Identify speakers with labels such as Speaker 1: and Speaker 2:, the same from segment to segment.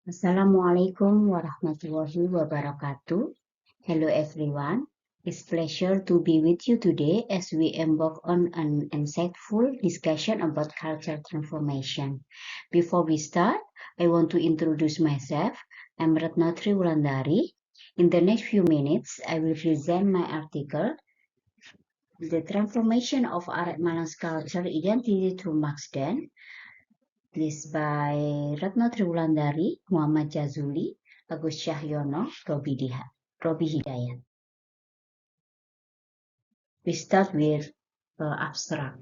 Speaker 1: Assalamualaikum warahmatullahi wabarakatuh. Hello everyone. It's pleasure to be with you today as we embark on an insightful discussion about cultural transformation. Before we start, I want to introduce myself. I'm Ratnatri Wulandari. In the next few minutes, I will present my article, The Transformation of Arek Malang's Cultural Identity Through Max Den, List by Retno Triwulandari, Muhammad Jazuli, Agus Cahyono, Robi Hidayat. We start with abstract.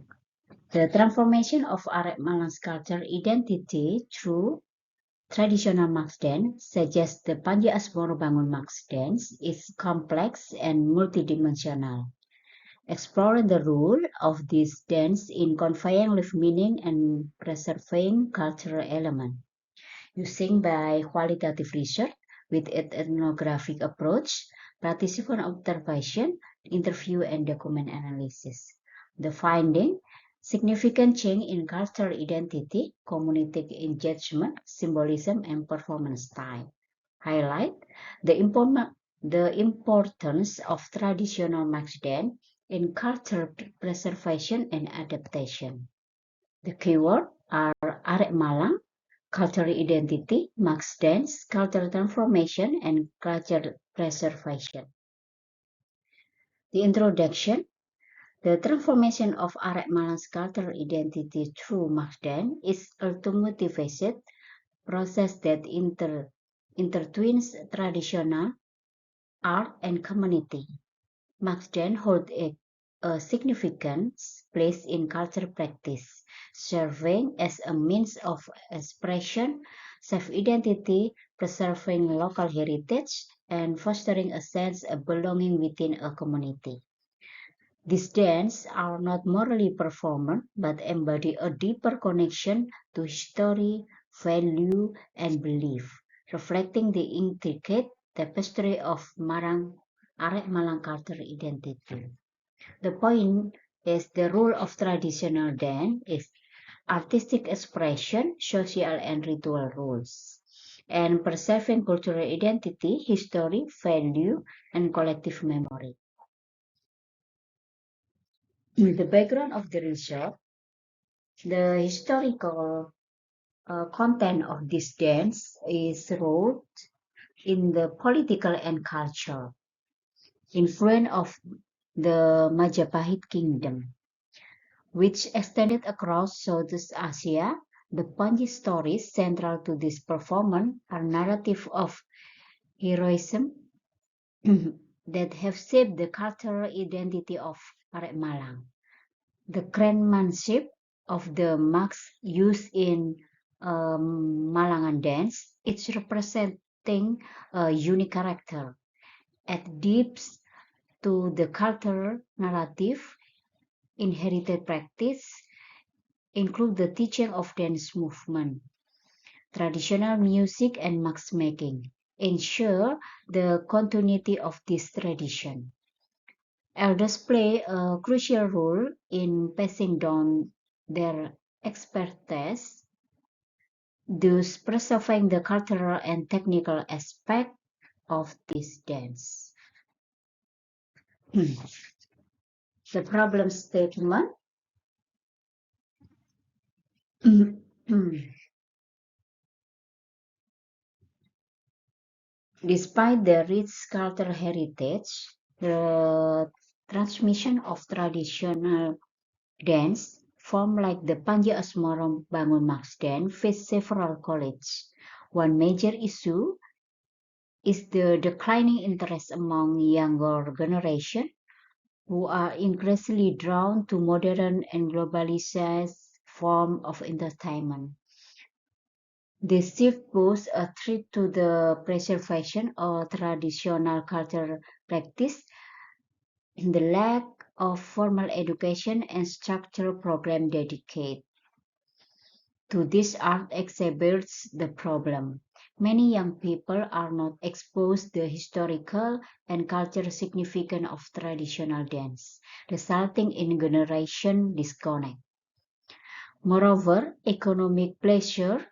Speaker 1: The transformation of Arek Malang's cultural identity through traditional Max dance suggests the Panji Asmoro Bangun Max dance is complex and multidimensional, exploring the role of this dance in conveying live meaning and preserving cultural elements. Using by qualitative research with an ethnographic approach, participant observation, interview, and document analysis. The finding, significant change in cultural identity, community engagement, symbolism, and performance style. Highlight the importance of traditional Max dance in cultural preservation and adaptation. The keyword are Arek Malang, cultural identity, Max dance, cultural transformation, and cultural preservation. The introduction, the transformation of Arek Malang's cultural identity through Max dance is a multifaceted process that intertwines traditional art and community. Max dance holds a significant place in cultural practice, serving as a means of expression, self-identity, preserving local heritage, and fostering a sense of belonging within a community. These dances are not morally performed, but embody a deeper connection to history, value, and belief, reflecting the intricate tapestry of Arek Malang cultural identity. The point is the role of traditional dance is artistic expression, social and ritual rules, and preserving cultural identity, history, value, and collective memory. The background of the research, the historical content of this dance is rooted in the political and culture influence of the Majapahit Kingdom, which extended across Southeast Asia. The Panji stories central to this performance are narratives of heroism that have shaped the cultural identity of Arek Malang. The craftsmanship of the marks used in Malangan dance, it's representing a unique character, at deeps to the cultural narrative, inherited practice, include the teaching of dance movement, traditional music, and mask making, ensure the continuity of this tradition. Elders play a crucial role in passing down their expertise, thus preserving the cultural and technical aspect of this dance. The problem statement. Despite the rich cultural heritage, the transmission of traditional dance form like the Panji Asmoro Bangun Max dance face several challenges. One major issue is the declining interest among younger generation who are increasingly drawn to modern and globalized form of entertainment. This shift poses a threat to the preservation of traditional cultural practice, the lack of formal education and structural program dedicated to this art exacerbates the problem. Many young people are not exposed to the historical and cultural significance of traditional dance, resulting in generation disconnect. Moreover, economic pressure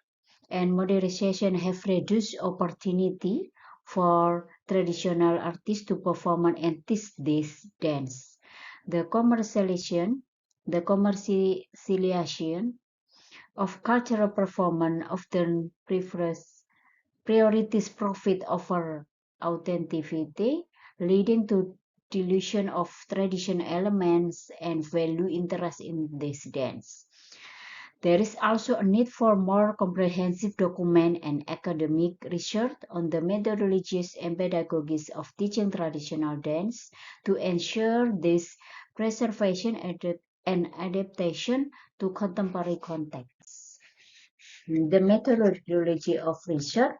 Speaker 1: and modernization have reduced opportunity for traditional artists to perform and teach this dance. The commercialization of cultural performance often priorities profit over authenticity, leading to dilution of traditional elements and value interest in this dance. There is also a need for more comprehensive document and academic research on the methodologies and pedagogies of teaching traditional dance to ensure this preservation and adaptation to contemporary contexts. The methodology of research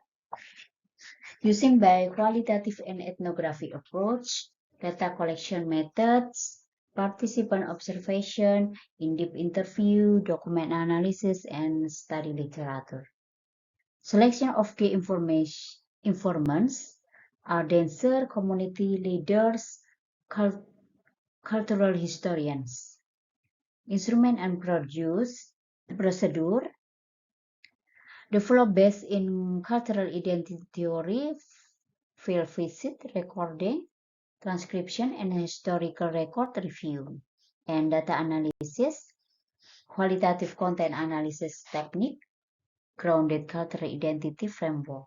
Speaker 1: using by qualitative and ethnographic approach, data collection methods, participant observation, in-depth interview, document analysis, and study literature. Selection of key informants are dancer, community leaders, cultural historians. Instrument and procedure developed based in cultural identity theory, field visit, recording, transcription, and historical record review, and data analysis, qualitative content analysis technique, grounded cultural identity framework.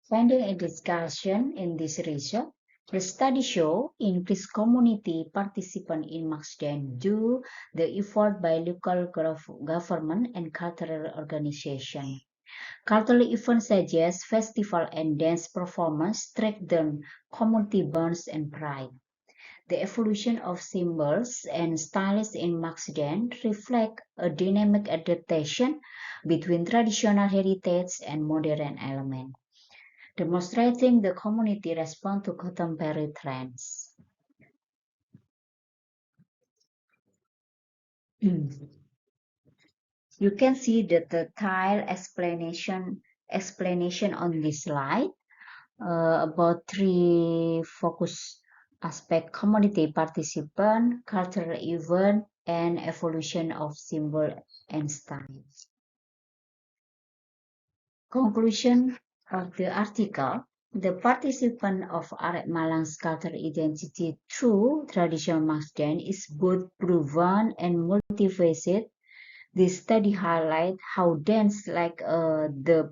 Speaker 1: Finding a discussion in this research, the study show increased community participation in mass dance due the effort by local government and cultural organization. Cultural events such as festival and dance performance strengthen community bonds and pride. The evolution of symbols and styles in mass dance reflect a dynamic adaptation between traditional heritage and modern elements, demonstrating the community response to contemporary trends. You can see the detailed explanation on this slide about three focus aspect: community participant, cultural event, and evolution of symbol and styles. Conclusion of the article: the participant of Arek Malang's cultural identity through traditional mass dance is both proven and multifaceted. This study highlights how dance like the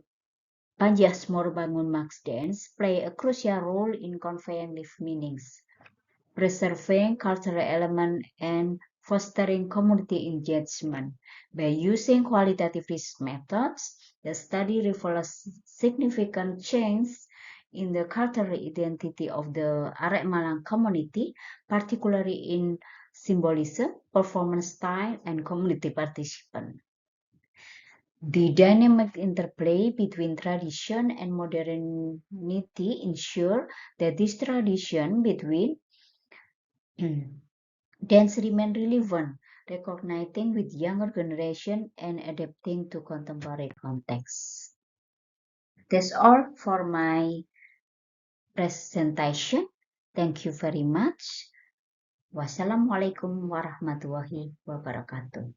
Speaker 1: Panjasmor Bangun mass dance play a crucial role in conveying live meanings, preserving cultural elements, and fostering community engagement. By using qualitative research methods, the study reveals significant change in the cultural identity of the Arek Malang community, particularly in symbolism, performance style, and community participation. The dynamic interplay between tradition and modernity ensure that this tradition between dance remain relevant, recognizing with younger generation and adapting to contemporary context. That's all for my presentation. Thank you very much. Wassalamualaikum warahmatullahi wabarakatuh.